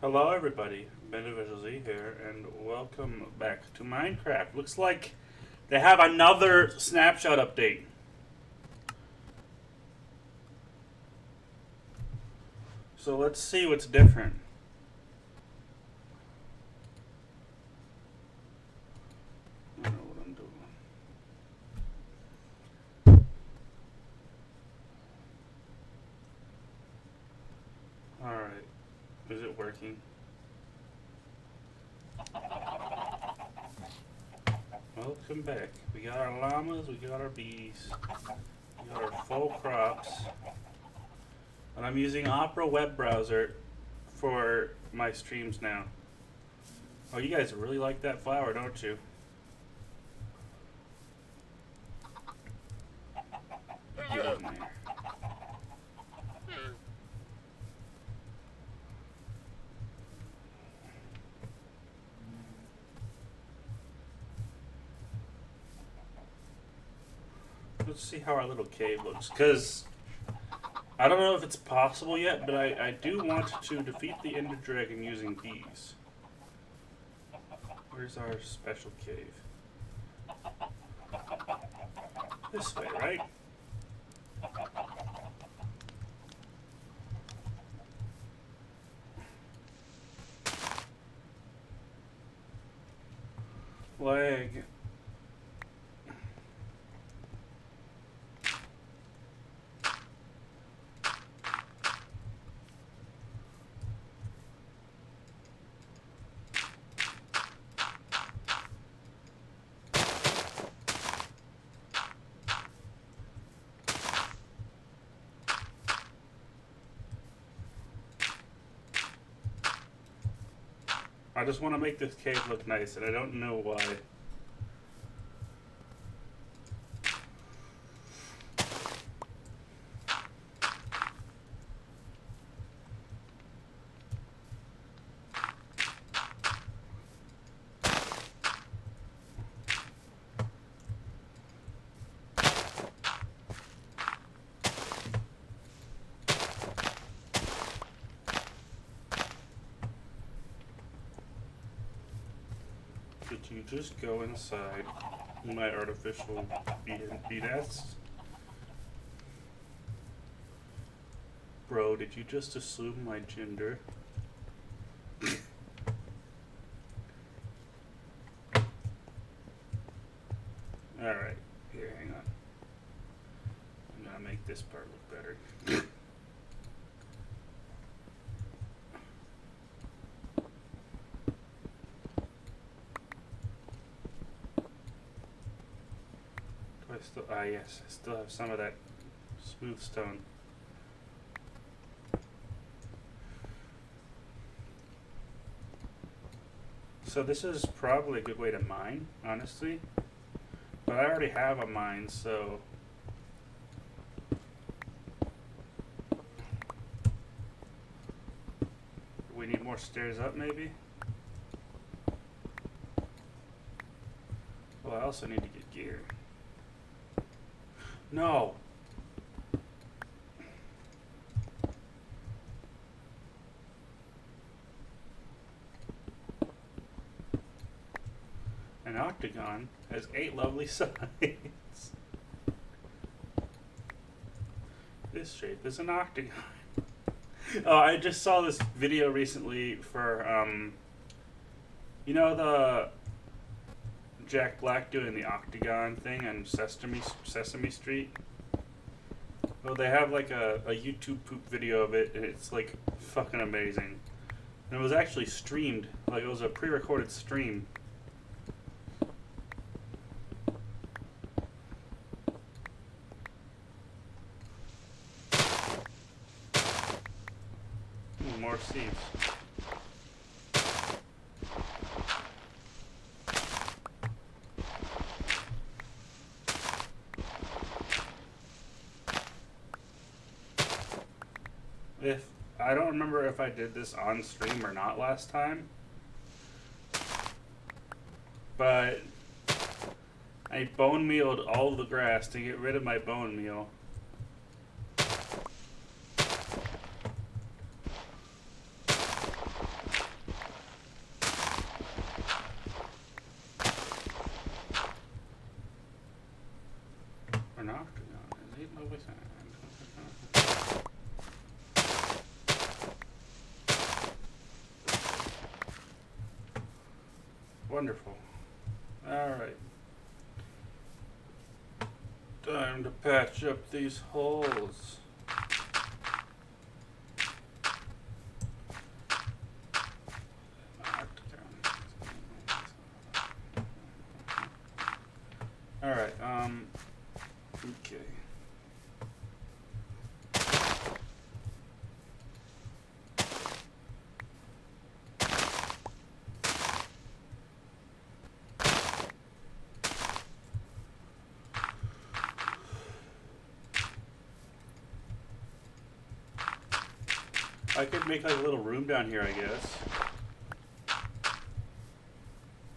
Hello everybody, Beneficial Z here, and welcome back to Minecraft. Looks like they have another snapshot update. So let's see what's different. I don't know what I'm doing. Alright. Is it working? Welcome back. We got our llamas, we got our bees, we got our full crops. And I'm using Opera web browser for my streams now. Oh, you guys really like that flower, don't you? Get in there. Let's see how our little cave looks, because I don't know if it's possible yet, but I do want to defeat the Ender Dragon using bees. Where's our special cave? This way, right? Leg. I just want to make this cave look nice, and I don't know why. Did you just go inside my artificial bee nests? Bro, did you just assume my gender? Alright, here, hang on. I'm gonna make this part look better. Yes, I still have some of that smooth stone. So this is probably a good way to mine, honestly. But I already have a mine, so... we need more stairs up, maybe? Well, I also need to get gear. No. An octagon has 8 lovely sides. This shape is an octagon. Oh, I just saw this video recently for, you know the Jack Black doing the octagon thing on Sesame Street? Well, they have like a YouTube poop video of it, and it's like fucking amazing. And it was actually streamed, like it was a pre-recorded stream. Ooh, more seeds. If I don't remember if I did this on stream or not last time, but I bone mealed all the grass to get rid of my bone meal. Wonderful. Alright. Time to patch up these holes. Alright, okay. I could make like a little room down here, I guess.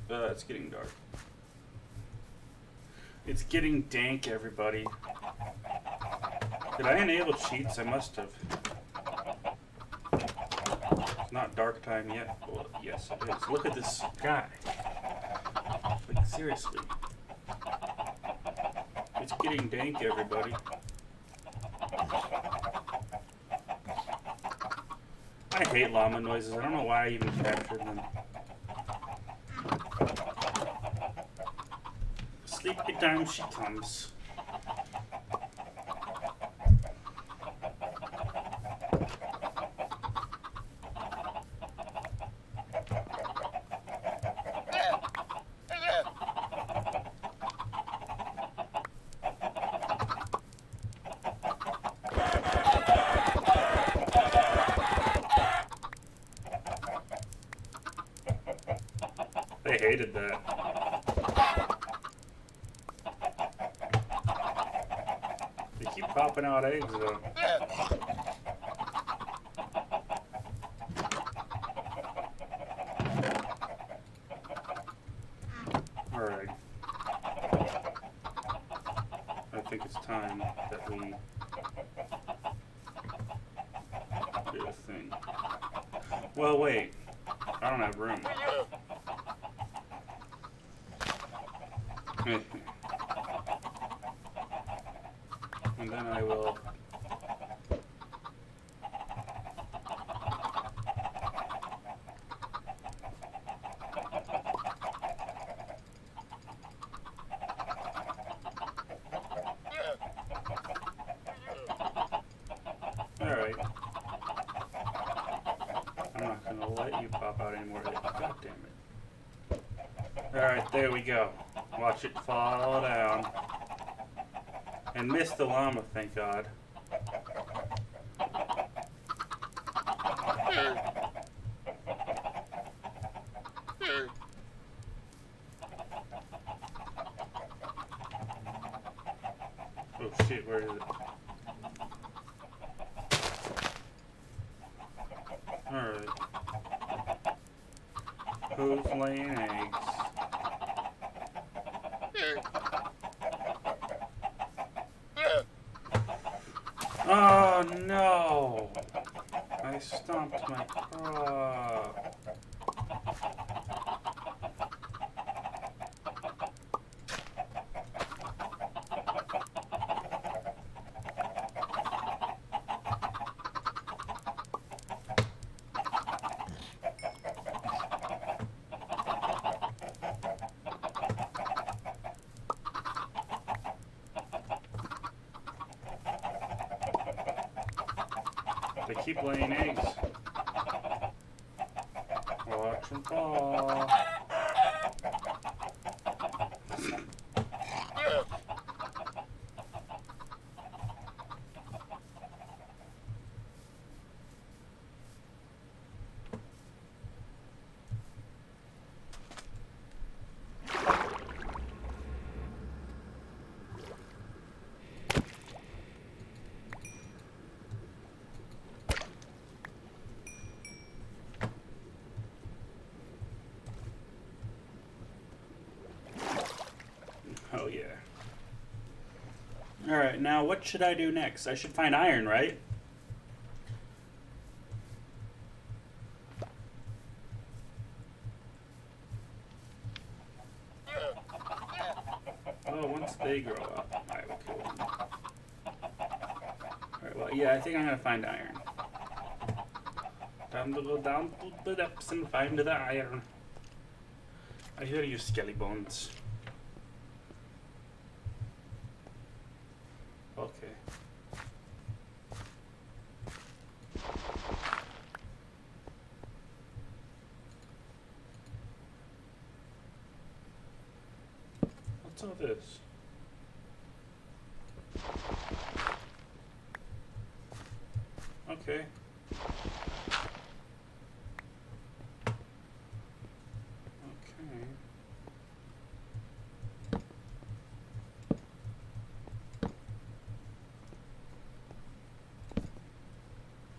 It's getting dark. It's getting dank, everybody. Did I enable cheats? I must have. It's not dark time yet. Well, yes, it is. Look at this guy. Like, seriously. It's getting dank, everybody. I hate llama noises. I don't know why I even captured them. Sleepy time she comes. They hated that. They keep popping out eggs though. Alright. I think it's time that we do a thing. Well, wait. I don't have room. And then I will Alright. I'm not gonna let you pop out anymore. God damn it. Alright, there we go. Watch it fall down. And miss the llama, thank God. Oh shit, where is it? Alright. Who's laying eggs? Oh no! I stomped my crop. They keep laying eggs. Watch them fall. Oh yeah. Alright, now what should I do next? I should find iron, right? Oh, once they grow up, I will kill them. Alright, well, yeah, I think I'm gonna find iron. Time to go down to the depths and find the iron. I hear you, skelly bones. Okay. What's all this? Okay. Okay.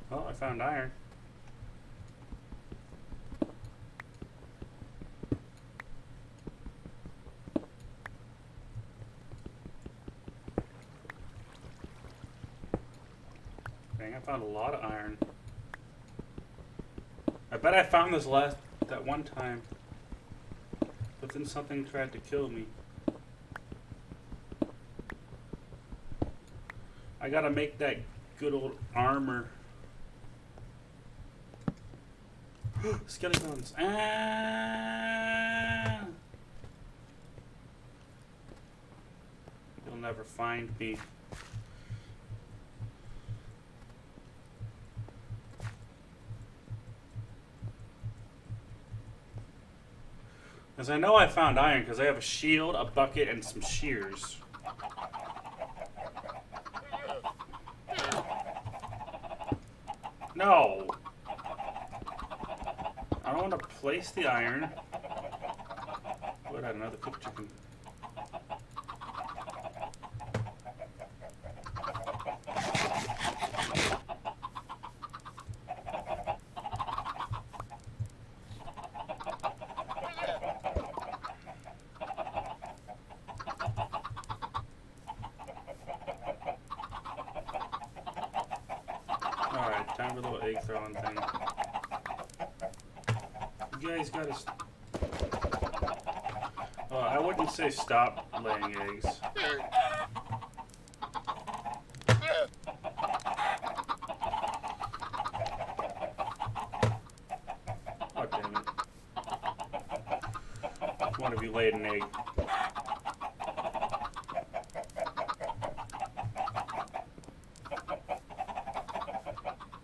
Well, I found iron. Dang, I found a lot of iron. I bet I found this that one time. But then something tried to kill me. I gotta make that good old armor. Skeletons. Ah! You'll never find me. Because I know I found iron because I have a shield, a bucket, and some shears. No! I don't want to place the iron. What, I had another cooked chicken. Alright, time for the little egg throwing thing. You guys gotta... I wouldn't say stop laying eggs. Oh, damn it. One of you laid an egg.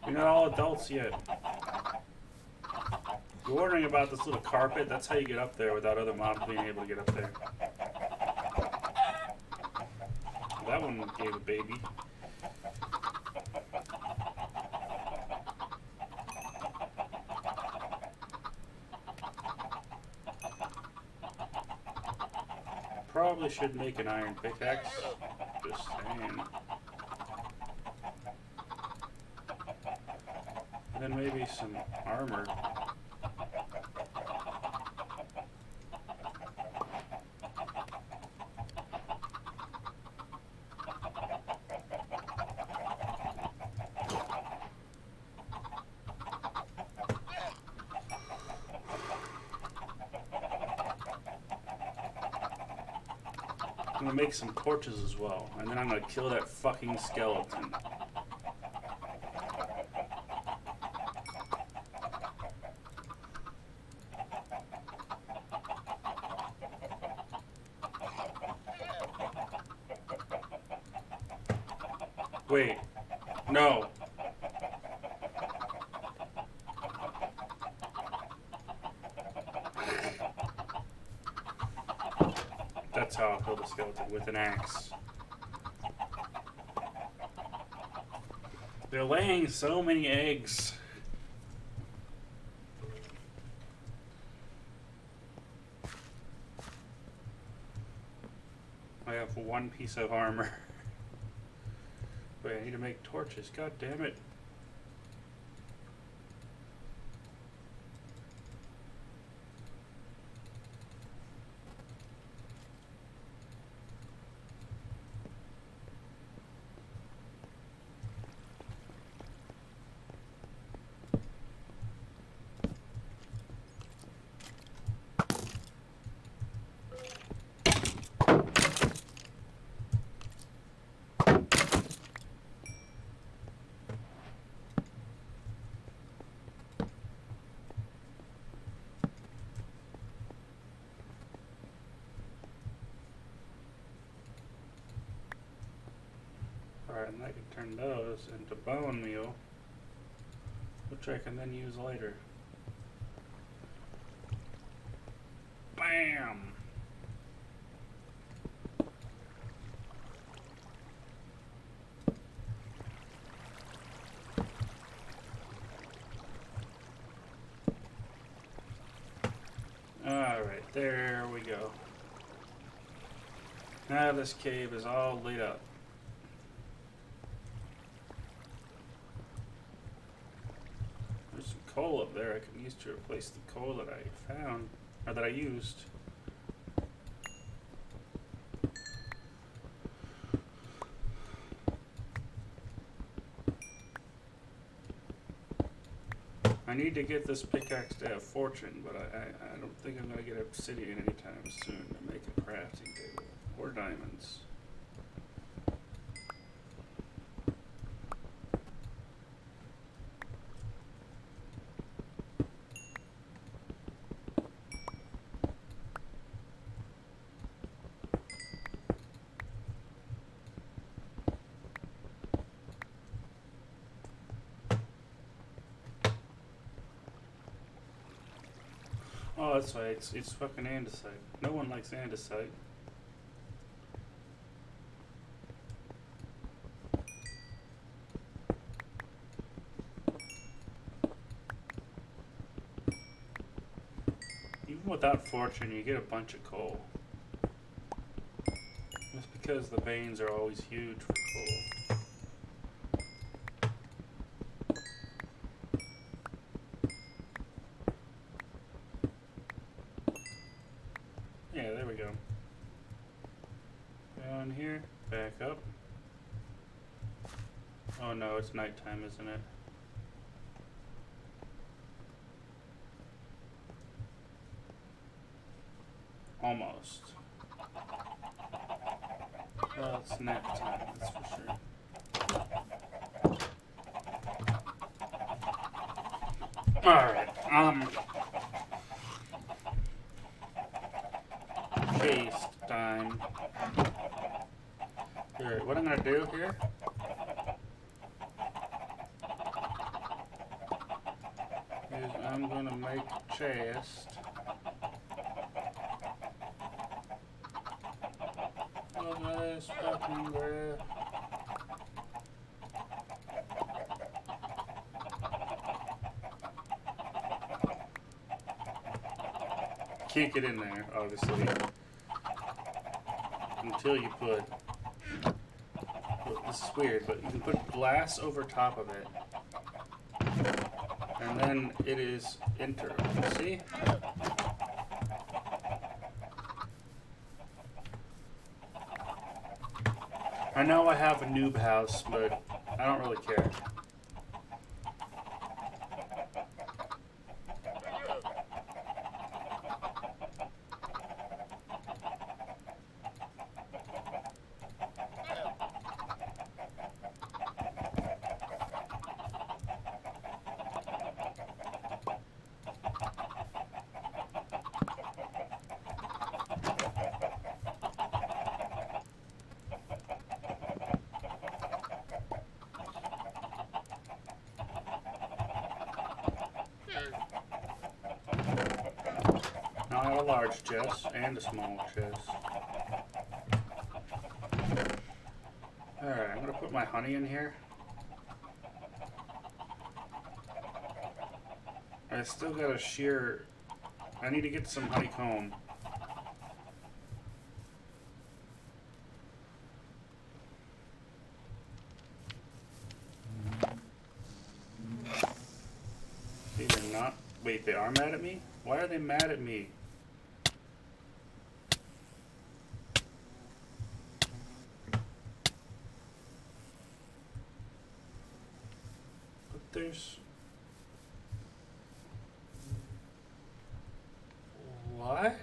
You're not all adults yet. You're wondering about this little carpet? That's how you get up there without other mobs being able to get up there. That one gave a baby. Probably should make an iron pickaxe. Just saying. And then maybe some armor. I'm gonna make some torches as well, and then I'm gonna kill that fucking skeleton. Wait, no. That's how I'll kill the skeleton, with an axe. They're laying so many eggs. I have one piece of armor. Wait, I need to make torches. God damn it. Alright, and I can turn those into bone meal, which I can then use later. Bam! Alright, there we go. Now this cave is all lit up. There's some coal up there I can use to replace the coal that I found, or that I used. I need to get this pickaxe to have fortune, but I don't think I'm going to get obsidian anytime soon to make a crafting table. Or diamonds. Oh, that's right. It's fucking andesite. No one likes andesite. Even without fortune, you get a bunch of coal. That's because the veins are always huge for coal. Yeah, there we go. Down here, back up. Oh no, it's nighttime, isn't it? Almost. Well, it's nap time, that's for sure. Alright, paste time. Here, what I'm gonna do here is I'm gonna make a chest. Look at this fucking grass. Can't get in there, obviously, until you put, this is weird, but you can put glass over top of it, and then it is enter. See? I know I have a noob house, but I don't really care. Now I have a large chest and a small chest. Alright, I'm gonna put my honey in here. I still gotta shear. I need to get some honeycomb. These are not. Wait, they are mad at me? Why are they mad at me? But there's. What?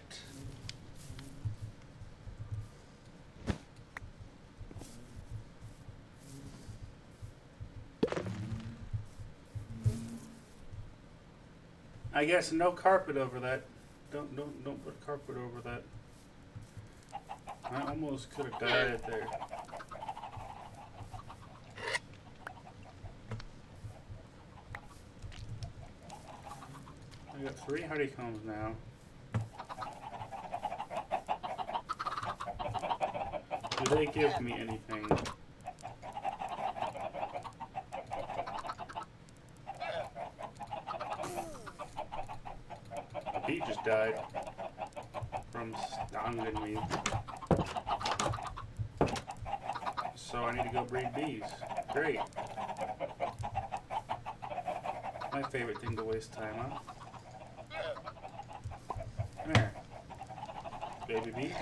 I guess no carpet over that. Don't put carpet over that. I almost could have died there. We got 3 honeycombs now. Do they give me anything? A bee just died from stinging me. So I need to go breed bees. Great. My favorite thing to waste time on. Come here. Baby bee.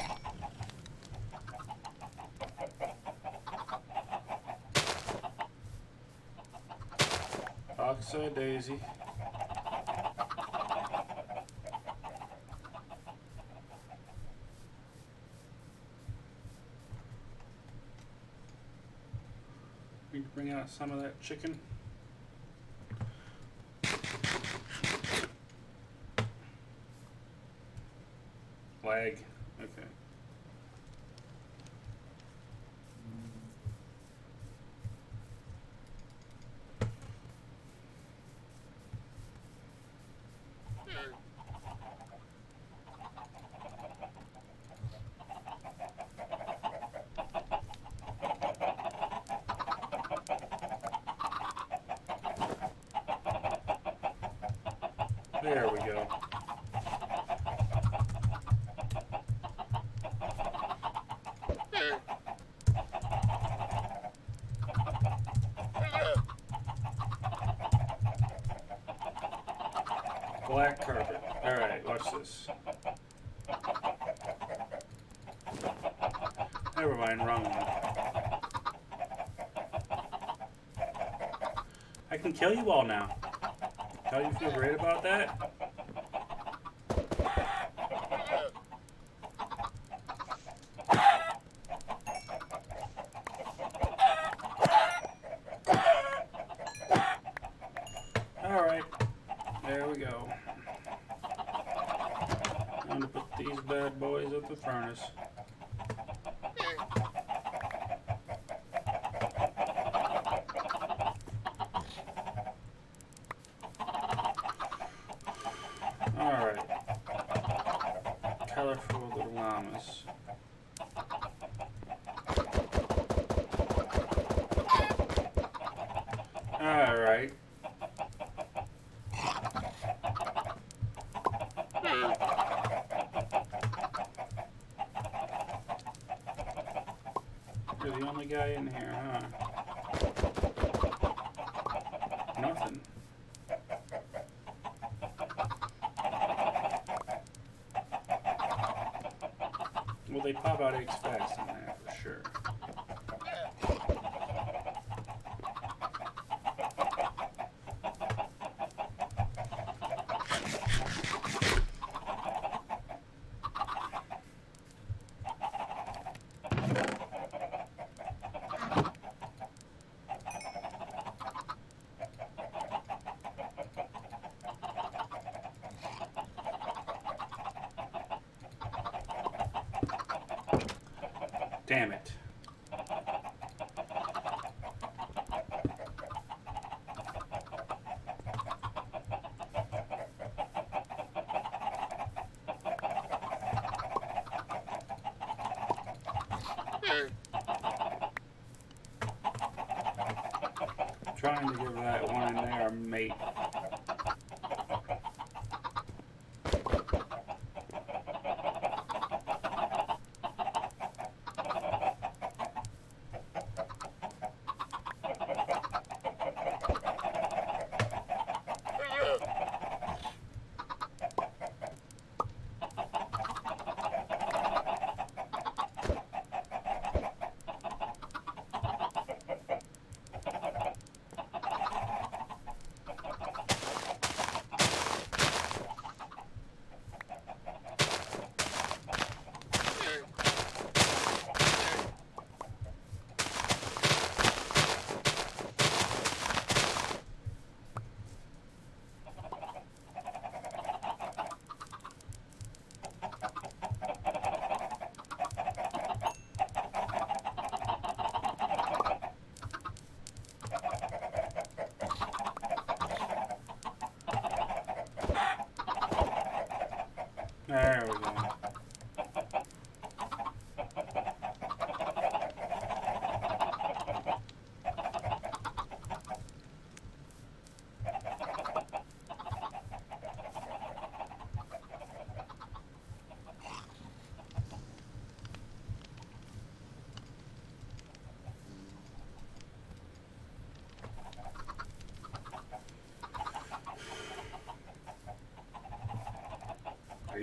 Oxide daisy. Need to bring out some of that chicken. Lag. Okay. There we go. Black carpet. Alright, watch this. Never mind, wrong one. I can kill you all now. How do you feel great about that? Alright, there we go. I'm gonna put these bad boys at the furnace. Alright. Colorful little llamas. Alright. You're the only guy in here, huh? Nothing. Well, they pop out eggs fast in there, for sure. Damn it. Trying to give that one in there a mate.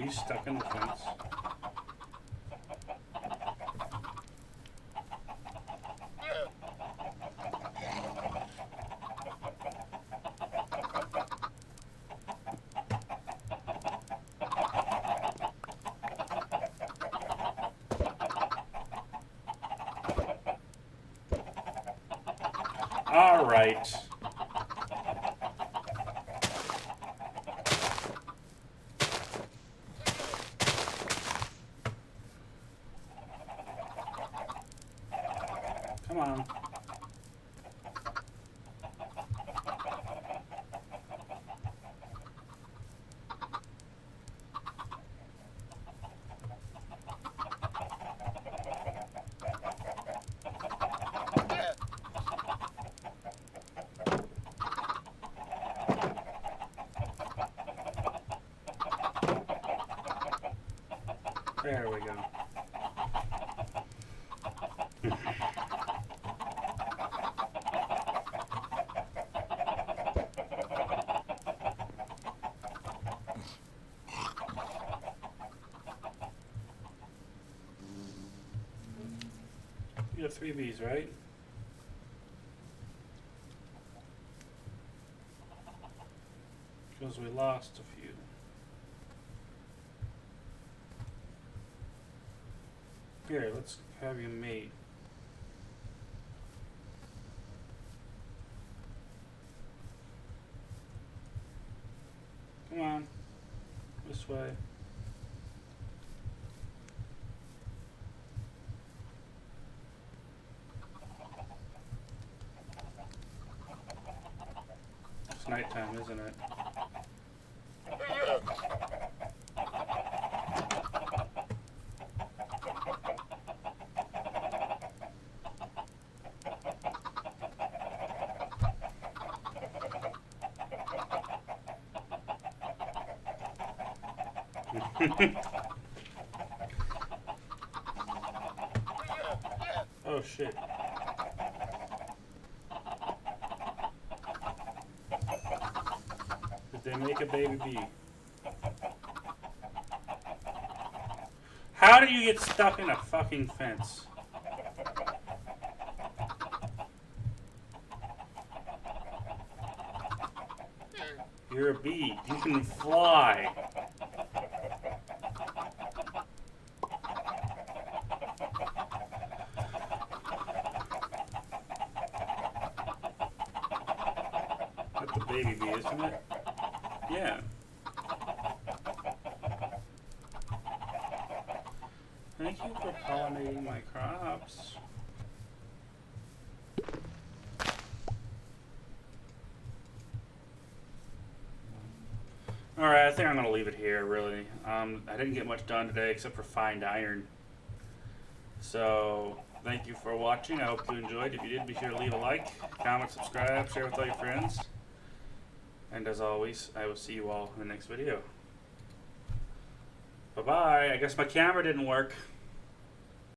you stuck in the fence? All right. Come on. There we go. You have 3 Bs, right? Because we lost a few. Here, let's have you mate. Come on. This way. It's nighttime, isn't it? Oh shit. Did they make a baby bee? How do you get stuck in a fucking fence? You're a bee. You can fly. That's the baby bee, isn't it? Yeah. Thank you for pollinating my crops. Alright, I think I'm going to leave it here, really. I didn't get much done today except for find iron. So, thank you for watching. I hope you enjoyed. If you did, be sure to leave a like, comment, subscribe, share with all your friends. And as always, I will see you all in the next video. Bye-bye. I guess my camera didn't work.